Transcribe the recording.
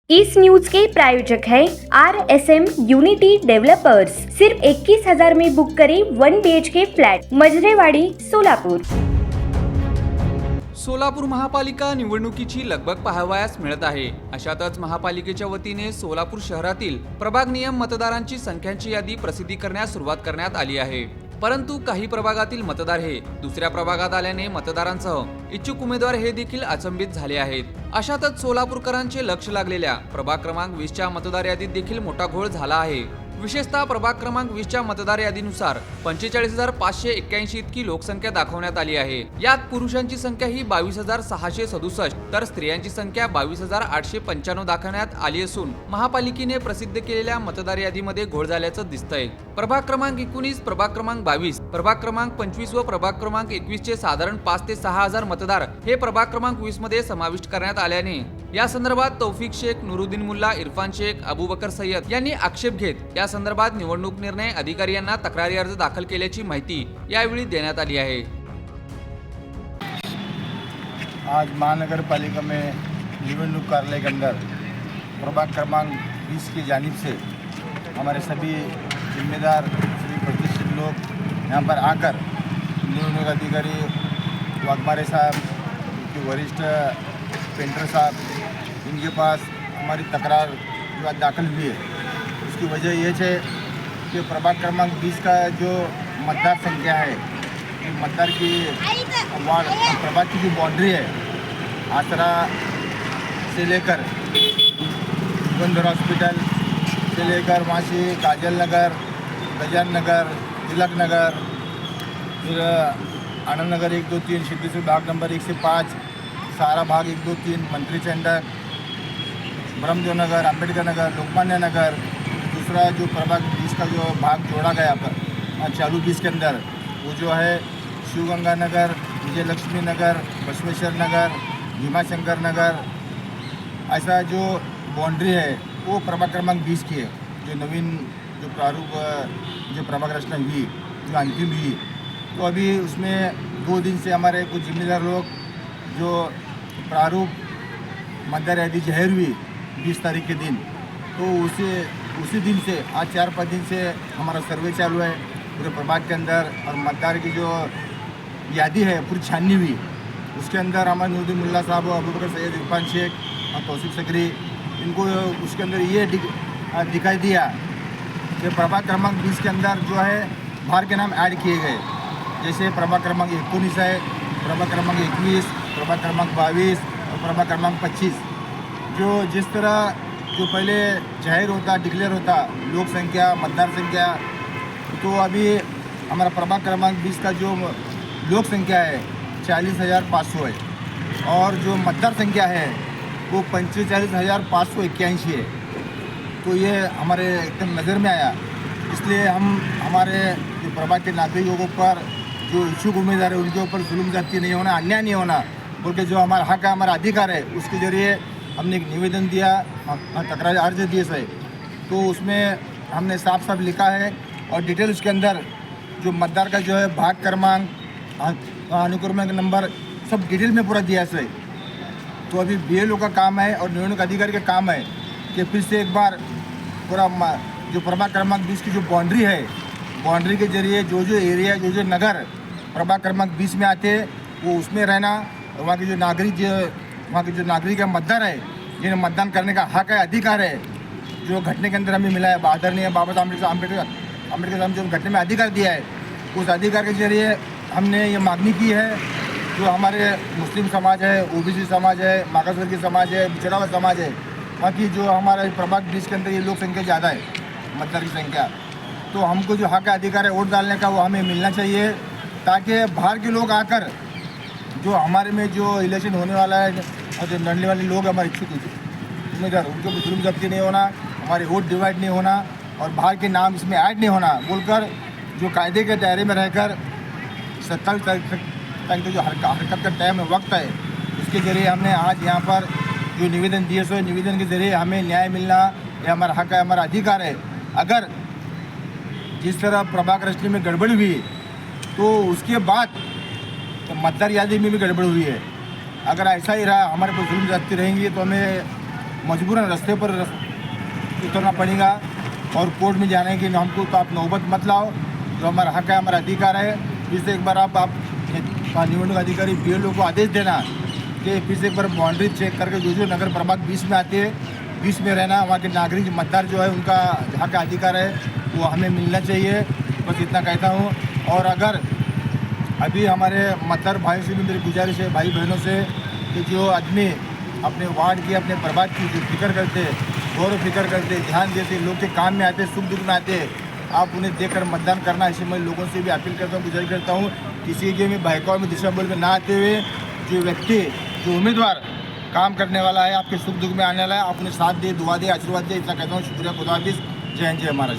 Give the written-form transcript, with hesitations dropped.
इस न्यूज के प्रायोजक है RSM यूनिटी डेवलपर्स। सिर्फ 21,000 में बुक करें 1 BHK फ्लॅट, मजरेवाडी, सोलापूर। सोलापूर महापालिका निवडणुकीची लगबग पाहावयास मिळत आहे। अशातच महापालिकेच्या वतीने सोलापूर शहरातील प्रभाग नियम मतदारांची संख्यांची यादी प्रसिद्धी करण्यास सुरुवात करण्यात आली आहे। परंतु काही प्रभागातील मतदार हे दुसऱ्या प्रभागात आल्याने मतदारांसह इच्छुक उमेदवार हे देखील अचंबित झाले आहेत। अशातच सोलापूरकरांचे लक्ष लागलेल्या प्रभाग क्रमांक 20 च्या मतदार यादीत देखील मोठा घोळ झाला आहे। विशेषतः प्रभाग क्रमांक 20 च्या मतदार यादीनुसार 45,581 इतकी लोकसंख्या दाखवण्यात आली आहे। यात पुरुषांची संख्या ही 22,667 तर स्त्रियांची संख्या 22,895 दाखवण्यात आली असून महापालिकेने प्रसिद्ध केलेल्या मतदार यादीमध्ये घोळ झाल्याचं दिसतंय। प्रभाग क्रमांक 19, प्रभाग क्रमांक 22, प्रभाग क्रमांक 25 व प्रभाग क्रमांक 21 चे साधारण 5 ते 6,000 मतदार हे प्रभाग क्रमांक 20 मध्ये समाविष्ट करण्यात आल्याने या संदर्भात तौफिक शेख, नुरुद्दीन मुल्ला, इरफान शेख, अबूबकर सय्यद यांनी आक्षेप घेत या संदर्भात निवडणूक निर्णय अधिकारी यांना तक्रारी अर्ज दाखल केल्याची माहिती यावेळी देण्यात आली आहे। आज महानगर पालिका में निवडणूक कार्यालय के अंदर प्रभाग क्रमांक 20 की जानिब से हमारे सभी जिम्मेदार सभी प्रतिष्ठित लोग यहाँ पर आकर निवडणूक अधिकारी वाघमारे साहब, उनके वरिष्ठ पेंटर साहब, इनके पास हमारी तकरार जो आज दाखिल हुई है। उसकी वजह ये है कि प्रभाग क्रमांक 20 का जो मतदार संख्या है, मतदार की वार्ड प्रभाग की जो बाउंड्री है, आसरा से लेकर युगंधर हॉस्पिटल से लेकर वहाँ से काजल नगर, गजान नगर, तिलक नगर, फिर आनंद नगर 1, 2, 3, सिद्धेश्वर बाग नंबर 1 से 5, सारा भाग 1, 2, 3, मंत्री सेंटर, ब्रह्मदेव नगर, अम्बेडकर नगर, लोकमान्य नगर, दूसरा जो प्रभाग 20 का जो भाग जोड़ा गया पर चालू 20 के अंदर वो जो है शिवगंगा नगर, विजयलक्ष्मी नगर, बसवेश्वर नगर, भीमाशंकर नगर, ऐसा जो बाउंड्री है वो प्रभाग क्रमांक 20 की है। जो नवीन जो प्रारूप जो प्रभाग रचना हुई, जो अंतिम हुई, तो अभी उसमें 2 दिन से हमारे कुछ जिम्मेदार लोग जो प्रारूप मतदार यादी जाहिर हुई 20 तारीख के दिन, तो उसी दिन से आज 4-5 दिन से हमारा सर्वे चालू है पूरे प्रभाग के अंदर। और मतदार की जो यादी है पूरी छाननी हुई, उसके अंदर हमारे नुरुद्दीन मुल्ला साहब, अबूबकर सय्यद, इरफान शेख और तौसीफ सकरी, इनको उसके अंदर ये दिखाई दिया कि प्रभाग क्रमांक 20 के अंदर जो है बाहर के नाम ऐड किए गए। जैसे प्रभाग क्रमांक 19 है, प्रभाग क्रमांक 21, प्रभाग क्रमांक 22 और प्रभाग क्रमांक 25। जो जिस तरह जो पहले जाहिर होता, डिक्लेयर होता लोक संख्या, मतदार संख्या, तो अभी हमारा प्रभाग क्रमांक 20 का जो लोक संख्या है 40,500 है और जो मतदार संख्या है वो 45,581 है। तो ये हमारे एकदम नज़र में आया, इसलिए हम हमारे जो प्रभाग के नागरिकों के ऊपर जो इच्छुक उम्मीदवार है उनके ऊपर जुल्म ज़्यादती नहीं होना, अन्याय नहीं होना, बल्कि जो हमारा हक है, हमारा अधिकार है, उसके ज़रिए हमने एक निवेदन दिया, तकरार अर्ज दिए से, तो उसमें हमने साफ साफ लिखा है और डिटेल उसके अंदर जो मतदार का जो है भाग क्रमांक, अनुक्रमांक नंबर सब डिटेल में पूरा दिया है। तो अभी BLO का काम है और निवडणूक अधिकारी का काम है कि फिर से एक बार पूरा जो प्रभाग क्रमांक 20 की जो बाउंड्री है, बाउंड्री के जरिए जो एरिया, जो नगर प्रभाग क्रमांक 20 में आते हैं वो उसमें रहना, और वहाँ के जो नागरिक है, मतदार है, जिन्हें मतदान करने का हक है, अधिकार है, जो घटने के अंदर हमें मिला है, आदरणीय बाबा साहब अम्बेडकर साहब जो घटने में अधिकार दिया है, उस अधिकार के जरिए हमने ये मांगनी की है। जो हमारे मुस्लिम समाज है, OBC समाज है, मागासवर्गीय समाज है, पिछड़ा हुआ समाज है, बाकी जो हमारे प्रभाग 20 के अंदर ये लोक संख्या ज़्यादा है, मतदार की संख्या, तो हमको जो हक अधिकार है वोट डालने का वो हमें मिलना चाहिए, ताकि बाहर के लोग आकर जो हमारे में जो इलेक्शन होने वाला है और जो लड़ने वाले लोग हमारे इच्छुक उम्मीदवार, उनको भी जुल्म ज़ब्ती नहीं होना, हमारे वोट डिवाइड नहीं होना और बाहर के नाम इसमें ऐड नहीं होना बोलकर जो कायदे के दायरे में रहकर 27 तारीख तक जो हरकत का टाइम है, वक्त है, उसके ज़रिए हमने आज यहाँ पर जो निवेदन दिए सो निवेदन के ज़रिए हमें न्याय मिलना, ये हमारा हक है, हमारा अधिकार है। अगर जिस तरह प्रभाग रचने में गड़बड़ी हुई तो उसके बाद तो मतदार यादी में भी गड़बड़ हुई है। अगर ऐसा ही रहा, हमारे पर जुल्म जाती रहेंगी, तो हमें मजबूरन रास्ते पर उतरना पड़ेगा और कोर्ट में जाने की हमको तो आप नौबत मत लाओ। जो हमारा हक है, हमारा अधिकार है, फिर से एक बार आप निवडणूक अधिकारी BLO को आदेश देना कि फिर से एक बार बाउंड्री चेक करके जो नगर प्रभाग 20 में आते हैं 20 में रहना, वहाँ के नागरिक मतदार जो है उनका हक का अधिकार है वो हमें मिलना चाहिए। बस इतना कहता हूँ। और अगर अभी हमारे मतदार भाइयों से भी मेरी गुजारिश है, भाई बहनों से, कि जो आदमी अपने वार्ड की अपने प्रभाग की जो फिक्र करते, गौर फिक्र करते, ध्यान देते, लोग के काम में आते, सुख दुख में आते, आप उन्हें देखकर मतदान करना। ऐसे मैं लोगों से भी अपील करता हूँ, गुजारिश करता हूँ, किसी के भी बहकाव में दिशा बोल में ना आते हुए जो व्यक्ति जो उम्मीदवार काम करने वाला है, आपके सुख दुख में आने वाला है, आप उन्हें साथ दे, दुआ दे, आशीर्वाद दे। इतना कहता हूँ। शुक्रिया। खुदा हाफिज़। जय हिंद, जय महाराष्ट्र।